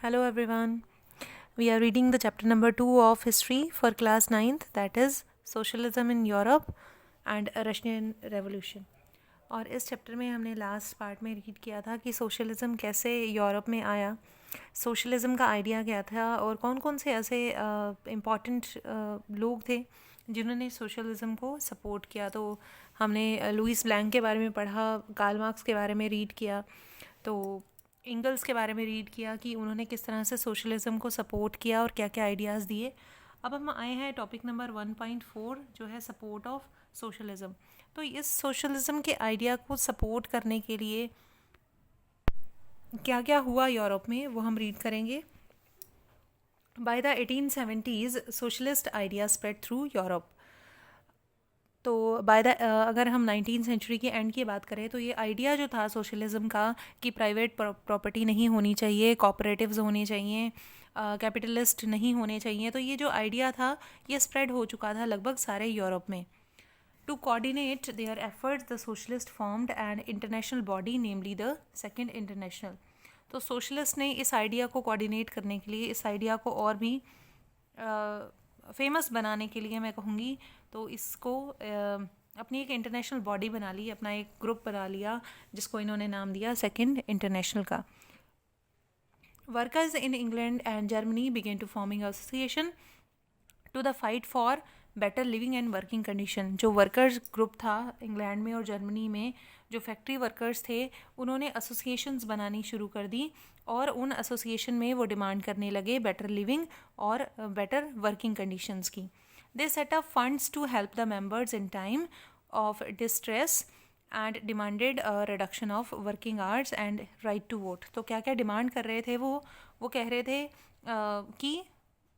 Hello everyone. We are reading the chapter number 2 of history for class ninth, that is Socialism in Europe and Russian Revolution. और इस chapter में हमने last part में read किया था कि socialism कैसे यूरोप में आया, सोशलिज़म का आइडिया क्या था और कौन कौन से ऐसे इम्पॉर्टेंट लोग थे जिन्होंने सोशलिज़म को सपोर्ट किया. तो हमने लुइस ब्लैंक के बारे में पढ़ा, कार्ल मार्क्स के बारे में रीड किया, तो इंगल्स के बारे में रीड किया कि उन्होंने किस तरह से सोशलिज़म को सपोर्ट किया और क्या क्या आइडियाज़ दिए. अब हम आए हैं टॉपिक नंबर 1.4 जो है सपोर्ट ऑफ सोशलिज़म. तो इस सोशलिज़म के आइडिया को सपोर्ट करने के लिए क्या क्या हुआ यूरोप में वो हम रीड करेंगे. By the 1870s socialist idea spread through Europe. तो अगर हम 19th सेंचुरी के एंड की बात करें तो ये आइडिया जो था सोशलिज़म का कि प्राइवेट प्रॉपर्टी नहीं होनी चाहिए, कॉपरेटिव्स होने चाहिए, कैपिटलिस्ट नहीं होने चाहिए, तो ये जो आइडिया था ये स्प्रेड हो चुका था लगभग सारे यूरोप में. To coordinate their efforts the socialist formed an international body namely the second international. तो सोशलिस्ट ने इस आइडिया को कोऑर्डिनेट करने के लिए, इस आइडिया को और भी फेमस बनाने के लिए मैं कहूँगी, तो इसको अपनी एक इंटरनेशनल बॉडी बना ली, अपना एक ग्रुप बना लिया जिसको इन्होंने नाम दिया सेकेंड इंटरनेशनल का. Workers in England and Germany began to forming association to the fight for better living and working condition. जो वर्कर्स ग्रुप था इंग्लैंड में और जर्मनी में, जो फैक्ट्री वर्कर्स थे, उन्होंने एसोसिएशंस बनानी शुरू कर दी और उन एसोसिएशन में वो डिमांड करने लगे बेटर लिविंग और बेटर वर्किंग कंडीशंस की. They set up funds to help the members in time of distress and demanded reduction of working hours and right to vote. तो क्या क्या डिमांड कर रहे थे वो कह रहे थे कि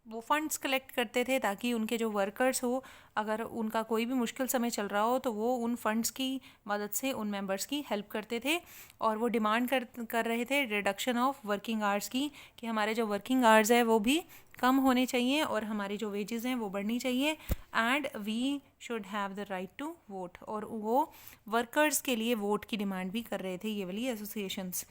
वो फंड्स कलेक्ट करते थे ताकि उनके जो वर्कर्स हो, अगर उनका कोई भी मुश्किल समय चल रहा हो तो वो उन फंड्स की मदद से उन मेंबर्स की हेल्प करते थे. और वो डिमांड कर रहे थे रिडक्शन ऑफ वर्किंग आवर्स की, कि हमारे जो वर्किंग आवर्स है वो भी कम होने चाहिए और हमारी जो वेजेस हैं वो बढ़नी चाहिए. And we should have the right to vote. और वो वर्कर्स के लिए वोट की डिमांड भी कर रहे थे ये वाली एसोसिएशंस.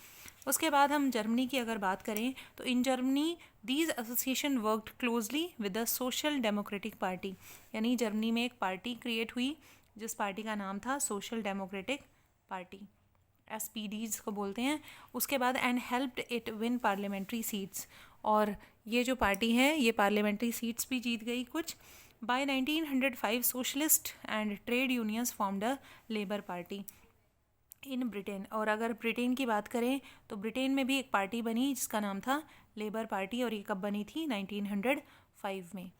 उसके बाद हम जर्मनी की अगर बात करें तो in Germany these association worked closely with the social democratic party. यानी जर्मनी में एक पार्टी क्रिएट हुई जिस पार्टी का नाम था सोशल डेमोक्रेटिक पार्टी, एसपीडीज को बोलते हैं. उसके बाद and helped it win parliamentary seats. और ये जो पार्टी है ये पार्लियामेंट्री सीट्स भी जीत गई कुछ. By 1905 socialist and trade unions formed a labour party in Britain. और अगर ब्रिटेन की बात करें तो ब्रिटेन में भी एक पार्टी बनी जिसका नाम था लेबर पार्टी, और ये कब बनी थी? 1905 में.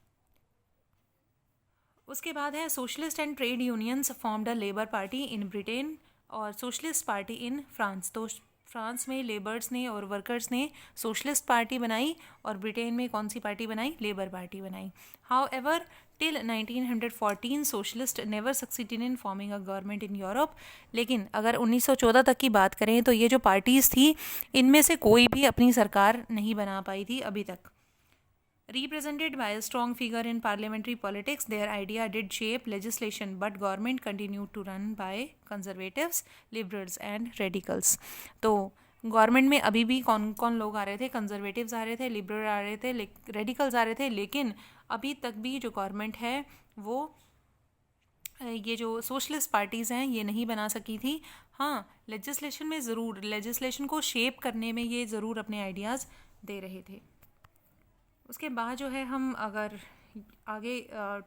उसके बाद है socialist and trade unions formed a labour party in Britain और सोशलिस्ट पार्टी इन फ्रांस. तो फ्रांस में लेबर्स ने और वर्कर्स ने सोशलिस्ट पार्टी बनाई और ब्रिटेन में कौन सी पार्टी बनाई? लेबर पार्टी बनाई. However till 1914 socialist never succeeded in forming a government in Europe. लेकिन अगर 1914 तक की बात करें तो ये जो पार्टीज़ थी इनमें से कोई भी अपनी सरकार नहीं बना पाई थी अभी तक. Represented by a strong figure in parliamentary politics, their idea did shape legislation, but government continued to run by conservatives, liberals and radicals. तो गवर्नमेंट में अभी भी कौन कौन लोग आ रहे थे? कंजर्वेटिव्स आ रहे थे, लिबरल आ रहे थे, रेडिकल्स आ रहे थे. लेकिन अभी तक भी जो गवर्नमेंट है वो ये जो सोशलिस्ट पार्टीज़ हैं ये नहीं बना सकी थी. हाँ, लेजिस्लेशन में ज़रूर, लेजिस्लेशन को शेप करने में ये ज़रूर अपने आइडियाज़ दे रहे थे. उसके बाद जो है हम अगर आगे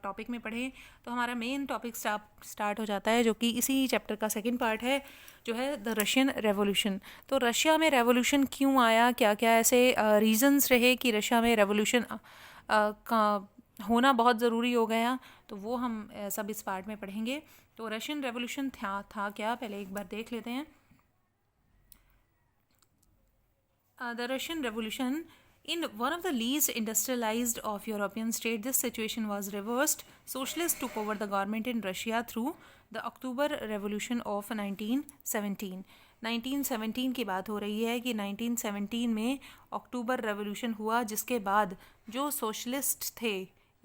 टॉपिक में पढ़ें तो हमारा मेन टॉपिक स्टार्ट हो जाता है जो कि इसी चैप्टर का सेकंड पार्ट है, जो है द रशियन रेवोल्यूशन. तो रशिया में रेवोल्यूशन क्यों आया, क्या क्या ऐसे रीजंस रहे कि रशिया में रेवोल्यूशन का होना बहुत ज़रूरी हो गया, तो वो हम सब इस पार्ट में पढ़ेंगे. तो रशियन रेवोल्यूशन था क्या, पहले एक बार देख लेते हैं. The Russian revolution. In one of the least industrialized of European states, this situation was reversed. Socialists took over the government in Russia through the October Revolution of 1917. 1917 की बात हो रही है कि 1917 में अक्टूबर रेवोल्यूशन हुआ, जिसके बाद जो सोशलिस्ट थे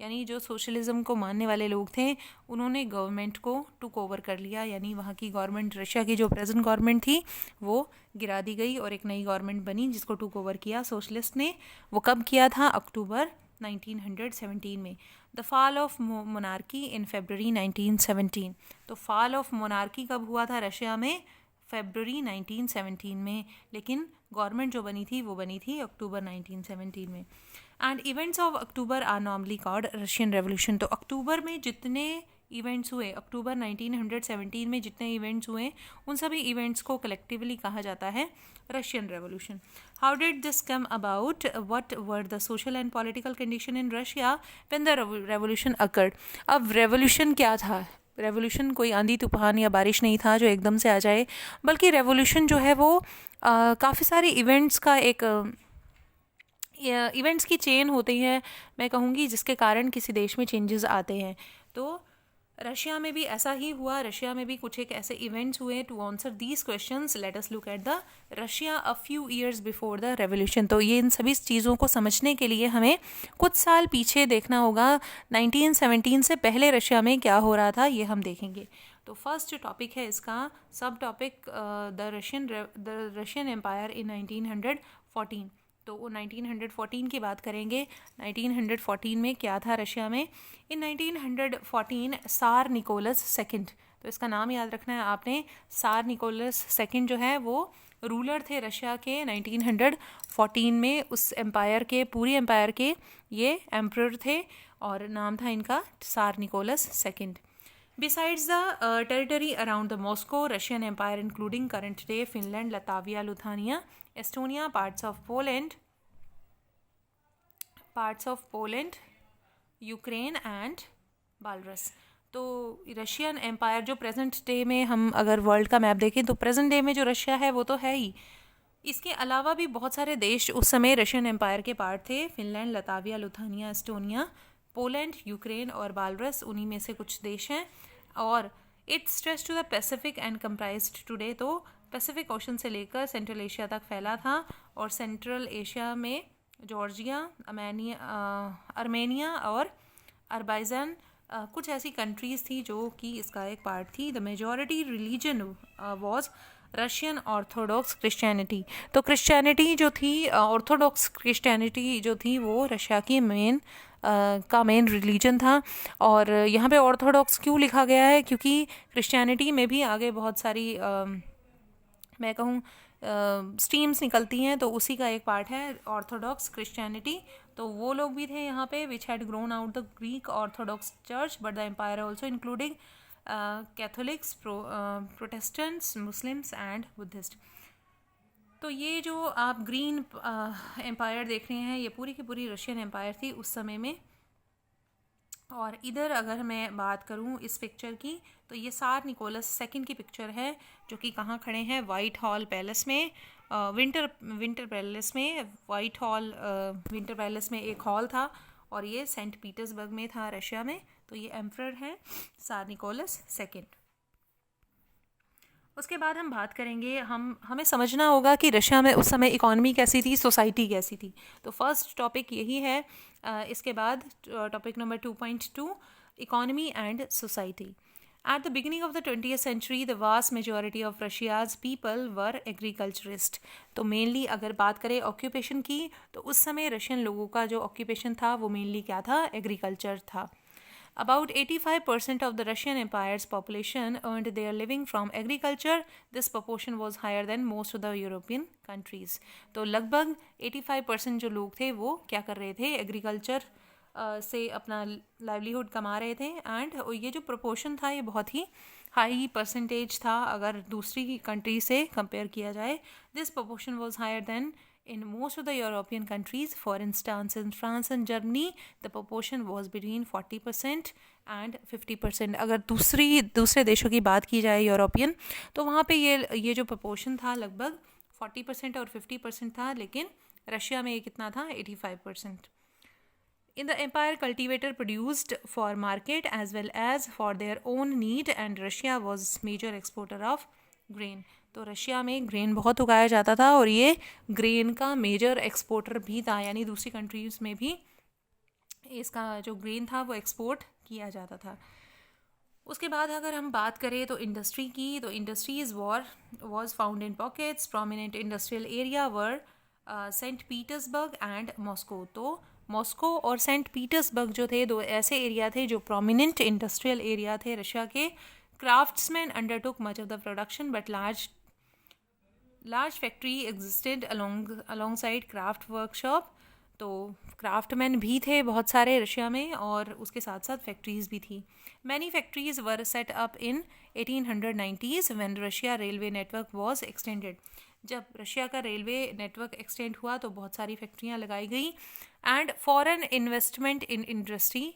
यानी जो सोशलिज्म को मानने वाले लोग थे उन्होंने गवर्नमेंट को टुक ओवर कर लिया, यानी वहाँ की गवर्नमेंट, रशिया की जो प्रेजेंट गवर्नमेंट थी वो गिरा दी गई और एक नई गवर्नमेंट बनी जिसको टुक ओवर किया सोशलिस्ट ने। वो कब किया था? अक्टूबर 1917 में। द फॉल ऑफ मोनार्की इन फरवरी 1917। तो फॉल ऑफ मोनार्की कब हुआ था रशिया में? फरवरी 1917 में, लेकिन गवर्नमेंट जो बनी थी वो बनी थी अक्टूबर 1917 में। And events of October are normally called Russian revolution. तो अक्टूबर में जितने इवेंट्स हुए, अक्टूबर 1917 में जितने इवेंट्स हुए उन सभी इवेंट्स को कलेक्टिवली कहा जाता है Russian revolution. How did this come about? What were the social and political condition in Russia when the revolution occurred? अब रेवोल्यूशन क्या था? रेवोल्यूशन कोई आंधी तूफान या बारिश नहीं था जो एकदम से आ जाए, बल्कि रेवोल्यूशन जो है वो काफ़ी सारे इवेंट्स का एक इवेंट्स की चेन होती है मैं कहूँगी, जिसके कारण किसी देश में चेंजेस आते हैं। तो रशिया में भी ऐसा ही हुआ, रशिया में भी कुछ एक ऐसे इवेंट्स हुए। To answer these questions let us look at the Russia a few years before the revolution. तो ये इन सभी चीज़ों को समझने के लिए हमें कुछ साल पीछे देखना होगा। 1917 से पहले रशिया में क्या हो रहा था ये हम देखेंगे। तो फर्स्ट जो टॉपिक है इसका sub topic the Russian empire in 1914। तो वो 1914 की बात करेंगे। 1914 में क्या था रशिया में? इन 1914 सार निकोलस सेकंड, तो इसका नाम याद रखना है आपने। सार निकोलस सेकंड जो है वो रूलर थे रशिया के 1914 में। उस एम्पायर के, पूरी एम्पायर के ये एम्परर थे और नाम था इनका tsar Nicholas second. Besides the territory around the Moscow Russian Empire, including current-day Finland, Latvia, Lithuania, Estonia, parts of Poland, Ukraine and Belarus. तो रशियन एम्पायर जो प्रेजेंट डे में हम अगर वर्ल्ड का मैप देखें तो प्रेजेंट डे में जो रशिया है वो तो है ही, इसके अलावा भी बहुत सारे देश उस समय रशियन एम्पायर के पार्ट थे। Finland, Latvia, Lithuania, Estonia, Poland, Ukraine और बालरस उन्हीं में से कुछ देश हैं। और its stretch to the Pacific and comprised today, तो पैसिफिक ओशन से लेकर सेंट्रल एशिया तक फैला था। और सेंट्रल एशिया में जॉर्जिया, आर्मेनिया और अरबाइजान कुछ ऐसी कंट्रीज़ थी जो कि इसका एक पार्ट थी। The majority religion was Russian Orthodox Christianity. तो क्रिश्चियनिटी जो थी, ऑर्थोडॉक्स क्रिश्चियनिटी जो थी वो रशिया की मेन रिलीजन था। और यहाँ पे ऑर्थोडॉक्स क्यों लिखा गया है? क्योंकि क्रिश्चियनिटी में भी आगे बहुत सारी मैं कहूँ स्ट्रीम्स निकलती हैं, तो उसी का एक पार्ट है ऑर्थोडॉक्स क्रिश्चियनिटी। तो वो लोग भी थे यहाँ पे which had grown out the Greek Orthodox church but the empire also including Catholics, Protestants, Muslims and Buddhist. तो ये जो आप ग्रीन एम्पायर देख रहे हैं ये पूरी की पूरी रशियन एम्पायर थी उस समय में। और इधर अगर मैं बात करूं इस पिक्चर की तो ये सार निकोलस सेकंड की पिक्चर है जो कि कहाँ खड़े हैं? वाइट हॉल पैलेस में, विंटर पैलेस में। वाइट हॉल विंटर पैलेस में एक हॉल था और ये सेंट पीटर्सबर्ग में था रशिया में। तो ये एम्परर है सार निकोलस सेकंड। उसके बाद हम बात करेंगे, हमें समझना होगा कि रशिया में उस समय इकॉनमी कैसी थी, सोसाइटी कैसी थी। तो फर्स्ट टॉपिक यही है। इसके बाद topic number 2.2 economy and society. At the beginning of the 20th century, the vast majority of Russia's people were agriculturist. तो मेनली अगर बात करें ऑक्यूपेशन की तो उस समय रशियन लोगों का जो ऑक्यूपेशन था वो मेनली क्या था? एग्रीकल्चर था। About 85% of the Russian Empire's population earned their living from agriculture. This proportion was higher than most of the European countries. तो लगभग 85% जो लोग थे वो क्या कर रहे थे? एग्रीकल्चर से अपना लाइवलीहुड कमा रहे थे। एंड ये जो प्रोपोर्शन था ये बहुत ही हाई परसेंटेज था अगर दूसरी कंट्री से कंपेयर किया जाए। This proportion was higher than in most of the European countries. For instance, in France and Germany, the proportion was between 40% and 50%. अगर दूसरे देशों की बात की जाए यूरोपियन, तो वहाँ पे ये जो proportion था लगभग 40% और 50% था, लेकिन रशिया में ये कितना था? 85%. In the empire, cultivator produced for market as well as for their own need, and Russia was major exporter of grain. तो रशिया में ग्रेन बहुत उगाया जाता था और ये ग्रेन का मेजर एक्सपोर्टर भी था, यानी दूसरी कंट्रीज़ में भी इसका जो ग्रेन था वो एक्सपोर्ट किया जाता था। उसके बाद अगर हम बात करें तो इंडस्ट्री की, तो industries was found in pockets. Prominent industrial area were sent Petersburg and Moscow. तो मॉस्को और सेंट पीटर्सबर्ग जो थे, दो ऐसे एरिया थे जो प्रोमिनेंट इंडस्ट्रियल एरिया थे रशिया के। Craftsman undertook much of the production but large factory existed alongside craft workshop. तो क्राफ्टमैन भी थे बहुत सारे रशिया में और उसके साथ साथ फैक्ट्रीज भी थी। Many factories were set up in 1890s when Russia railway network was extended. जब रशिया का रेलवे नेटवर्क एक्सटेंड हुआ तो बहुत सारी फैक्ट्रियाँ लगाई गई। And foreign investment in industry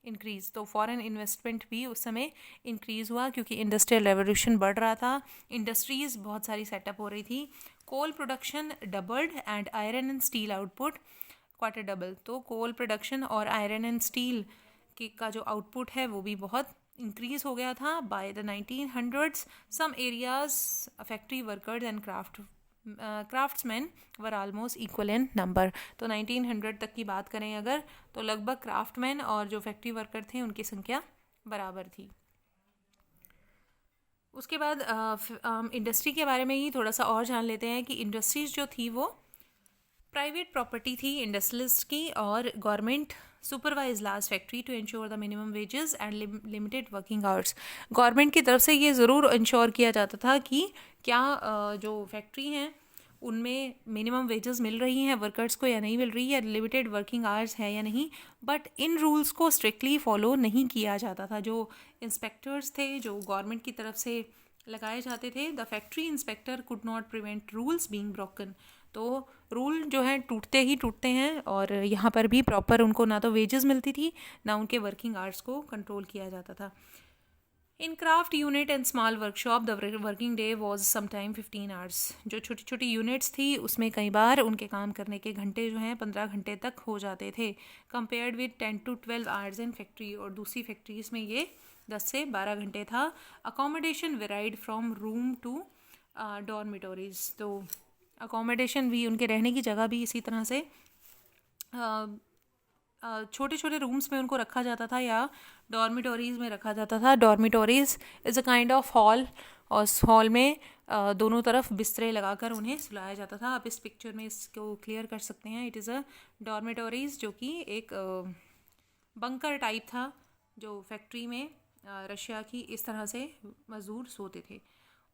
increase. तो फॉरेन इन्वेस्टमेंट भी उस समय इंक्रीज़ हुआ क्योंकि इंडस्ट्रियल रेवोल्यूशन बढ़ रहा था, इंडस्ट्रीज़ बहुत सारी सेटअप हो रही थी। Coal production doubled and iron and steel output quarter double. तो कोल प्रोडक्शन और आयरन एंड स्टील का जो आउटपुट है वो भी बहुत इंक्रीज़ हो गया था। By the 1900s some areas factory workers and craftsman were almost equal in number. तो 1900 तक की बात करें अगर, तो लगभग क्राफ्टमैन और जो फैक्ट्री वर्कर थे उनकी संख्या बराबर थी। उसके बाद इंडस्ट्री के बारे में ही थोड़ा सा और जान लेते हैं कि इंडस्ट्रीज जो थी वो प्राइवेट प्रॉपर्टी थी इंडस्ट्रियलिस्ट की, और government supervise large factory to ensure the minimum wages and limited working hours. Government की तरफ से ये ज़रूर इंश्योर किया जाता था कि क्या जो फैक्ट्री हैं उनमें मिनिमम वेजेस मिल रही हैं वर्कर्स को या नहीं मिल रही है, लिमिटेड वर्किंग आवर्स है या नहीं। बट इन रूल्स को स्ट्रिक्टली फॉलो नहीं किया जाता था। जो इंस्पेक्टर्स थे जो गवर्नमेंट की तरफ से लगाए जाते थे, the factory inspector could not prevent rules being broken. तो रूल जो है टूटते ही टूटते हैं, और यहाँ पर भी प्रॉपर उनको ना तो वेजेस मिलती थी ना उनके वर्किंग आवर्स को कंट्रोल किया जाता था। इन craft unit and small workshop the working day was sometime 15 hours. जो छोटी छोटी यूनिट्स थी उसमें कई बार उनके काम करने के घंटे जो हैं 15 घंटे तक हो जाते थे, compared with 10 to 12 hours in factory. और दूसरी फैक्ट्रीज में ये 10 से 12 घंटे था। Accommodation varied from room to dormitories. तो अकोमोडेशन भी, उनके रहने की जगह भी इसी तरह से छोटे छोटे रूम्स में उनको रखा जाता था या डॉर्मिटोरीज़ में रखा जाता था। Dormitories is a kind of hall, और उस हॉल में दोनों तरफ बिस्तरे लगाकर उन्हें सुलाया जाता था। आप इस पिक्चर में इसको क्लियर कर सकते हैं। इट इज़ अ डॉर्मिटोरीज़, जो कि एक बंकर टाइप था जो फैक्ट्री में रशिया की इस तरह से मजदूर सोते थे।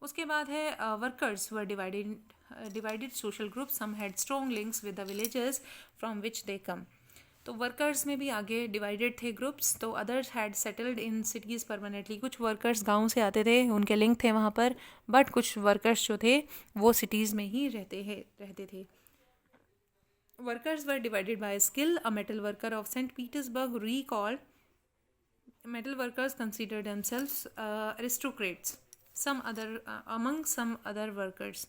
उसके बाद है workers were divided social group, some had strong links with the villages from which they came. तो वर्कर्स में भी आगे डिवाइडेड थे ग्रुप्स। तो others had settled in cities permanently. कुछ वर्कर्स गांव से आते थे, उनके लिंक थे वहाँ पर, बट कुछ वर्कर्स जो थे वो सिटीज़ में ही रहते थे। Workers were divided by skill. A metal worker of Saint Petersburg recalled metal workers considered themselves aristocrats among some other workers।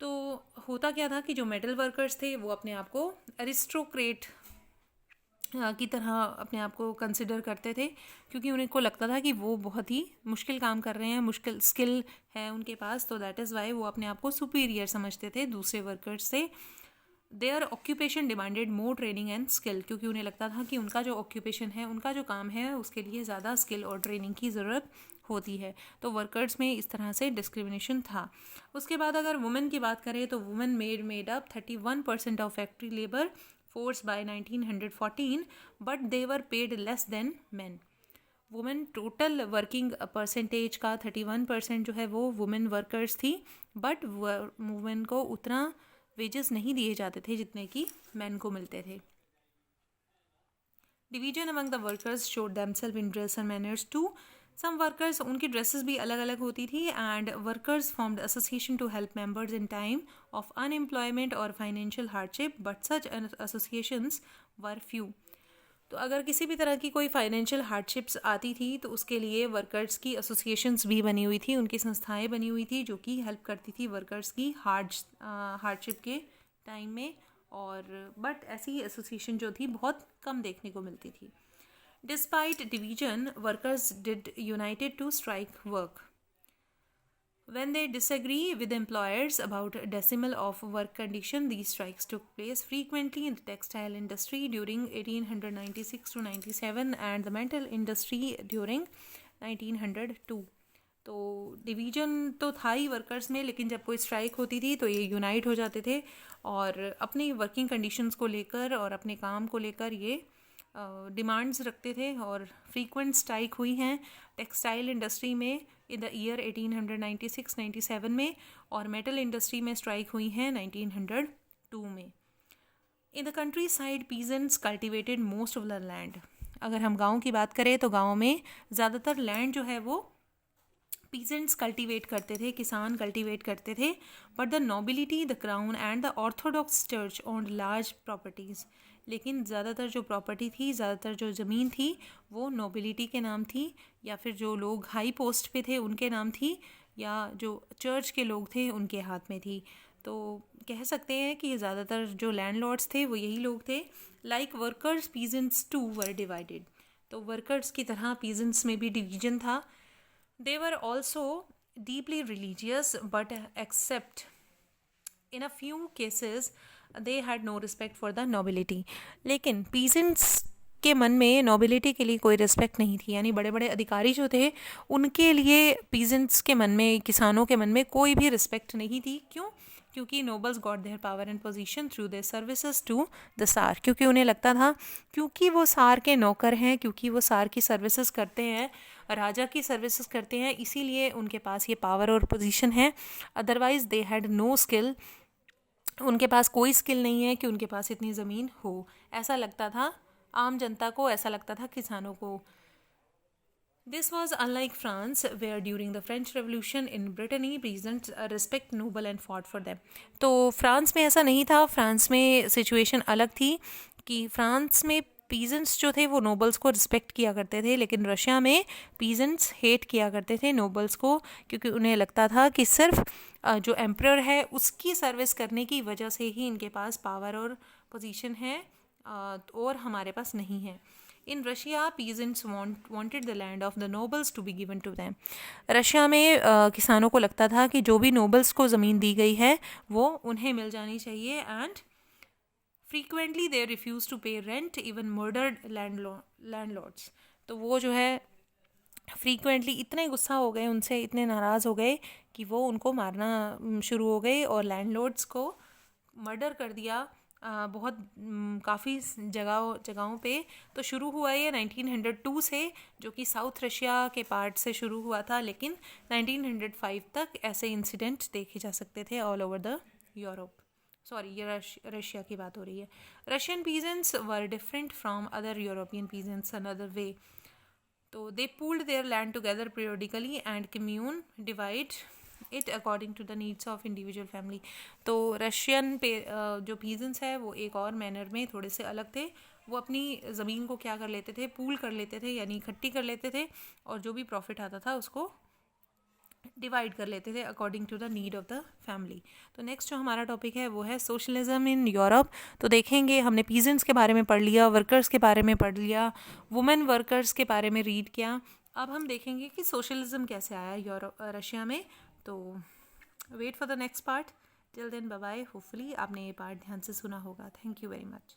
तो होता क्या था कि जो मेटल वर्कर्स थे वो अपने आप को अरिस्टोक्रेट की तरह अपने आप को कंसिडर करते थे, क्योंकि उन्हें को लगता था कि वो बहुत ही मुश्किल काम कर रहे हैं, मुश्किल स्किल है उनके पास। तो दैट इज़ वाई वो अपने आप को सुपीरियर समझते थे दूसरे वर्कर्स से। Their occupation demanded more training and skill, क्योंकि उन्हें लगता था कि उनका जो ऑक्यूपेशन है, उनका जो काम है, उसके लिए ज़्यादा स्किल और ट्रेनिंग की ज़रूरत होती है। तो वर्कर्स में इस तरह से डिस्क्रिमिनेशन था। उसके बाद अगर वुमेन की बात करें तो women made up 31% of factory labour force by 1914, but they were paid less than man. Women total working percentage का 31% जो है वो वुमेन वर्कर्स थी, बट वुमेन को उतना वेजेस नहीं दिए जाते थे जितने कि मैन को मिलते थे। Division among the workers showed themselves in dress and manners too. Some workers, उनकी ड्रेसेस भी अलग अलग होती थी, and workers formed association to help members in time of unemployment और financial hardship, but such associations were few. तो अगर किसी भी तरह की कोई फाइनेंशियल हार्डशिप्स आती थी तो उसके लिए वर्कर्स की एसोसिएशंस भी बनी हुई थी, उनकी संस्थाएं बनी हुई थी जो कि हेल्प करती थी वर्कर्स की हार्डशिप के टाइम में। और बट ऐसी एसोसिएशन जो थी बहुत कम देखने को मिलती थी। Despite division workers did united to strike work. When they disagree with employers about a decimal of work condition, these strikes took place frequently in the textile industry during 1896 to 97 and the metal industry during 1902. तो division तो था ही workers में, लेकिन जब कोई strike होती थी तो ये यूनाइट हो जाते थे और अपनी वर्किंग कंडीशंस को लेकर और अपने काम को लेकर ये डिमांड्स रखते थे। और फ्रीक्वेंट स्ट्राइक हुई हैं टेक्सटाइल इंडस्ट्री में इन द ईयर 1896-97 में, और मेटल इंडस्ट्री में स्ट्राइक हुई हैं 1902 में। In the country side peasants cultivated most of the land. अगर हम गाँव की बात करें तो गाँव में ज़्यादातर लैंड जो है वो पीजेंट्स कल्टिवेट करते थे, किसान कल्टिवेट करते थे। But the nobility, the crown and the Orthodox church owned large properties. लेकिन ज़्यादातर जो प्रॉपर्टी थी, ज़्यादातर जो ज़मीन थी वो नोबिलिटी के नाम थी, या फिर जो लोग हाई पोस्ट पे थे उनके नाम थी, या जो चर्च के लोग थे उनके हाथ में थी। तो कह सकते हैं कि ज़्यादातर जो लैंडलॉर्ड्स थे वो यही लोग थे। Like workers peasants too were divided. तो वर्कर्स की तरह पीजेंट्स में भी डिवीजन था। They were also deeply religious, but except in a few cases they had no respect for the nobility. लेकिन peasants के मन में नोबिलिटी के लिए कोई रिस्पेक्ट नहीं थी, यानी बड़े बड़े अधिकारी जो थे उनके लिए पीजेंट्स के मन में, किसानों के मन में कोई भी रिस्पेक्ट नहीं थी। क्यों? क्योंकि nobles got their power and position through their services to the tsar. क्योंकि उन्हें लगता था क्योंकि वो सार के नौकर हैं, क्योंकि वो सार की सर्विसेज करते हैं, राजा की सर्विसेज करते हैं, इसीलिए उनके पास ये पावर और पोजीशन है। Otherwise they had no skill. उनके पास कोई स्किल नहीं है कि उनके पास इतनी ज़मीन हो। ऐसा लगता था आम जनता को, ऐसा लगता था किसानों को। This was unlike France, where during the French Revolution in Brittany, peasants respect noble and fought for them. तो फ्रांस में ऐसा नहीं था। फ्रांस में सिचुएशन अलग थी कि फ्रांस में पीजेंट्स जो थे वो नोबल्स को रिस्पेक्ट किया करते थे, लेकिन रशिया में पीजेंट्स हेट किया करते थे नोबल्स को, क्योंकि उन्हें लगता था कि सिर्फ जो एम्परर है उसकी सर्विस करने की वजह से ही इनके पास पावर और पोजीशन है, और हमारे पास नहीं है। In Russia peasants wanted the land of the nobles to be given to them. Russia में किसानों को लगता था कि जो भी नोबल्स को ज़मीन दी गई है वो उन्हें मिल जानी चाहिए। And frequently they refuse to pay rent, even murdered landlords. तो वो जो है फ्रीक्वेंटली इतने गुस्सा हो गए उनसे, इतने नाराज़ हो गए कि वो उनको मारना शुरू हो गए और लैंडलॉर्ड्स को मर्डर कर दिया बहुत काफ़ी जगहों पे। तो शुरू हुआ ये 1902 से, जो कि साउथ रशिया के पार्ट से शुरू हुआ था, लेकिन 1905 तक ऐसे इंसिडेंट देखे जा सकते थे all over the Europe. Sorry, ये रशिया की बात हो रही है। Russian peasants were different from other European peasants another way. तो they pooled their land together periodically and commune divide it according to the needs of individual family. तो Russian जो peasants है वो एक और मैनर में थोड़े से अलग थे। वो अपनी ज़मीन को क्या कर लेते थे, पूल कर लेते थे, यानी इकट्ठी कर लेते थे, और जो भी प्रॉफिट आता था उसको डिवाइड कर लेते थे according to the need of the family. तो नेक्स्ट जो हमारा टॉपिक है वो है सोशलिज्म इन यूरोप। तो देखेंगे, हमने पीजेंट्स के बारे में पढ़ लिया, वर्कर्स के बारे में पढ़ लिया, वुमेन वर्कर्स के बारे में रीड किया। अब हम देखेंगे कि सोशलिज्म कैसे आया रशिया में। तो wait for the next part. Till then bye bye. Hopefully आपने ये पार्ट ध्यान से सुना होगा। Thank you very much.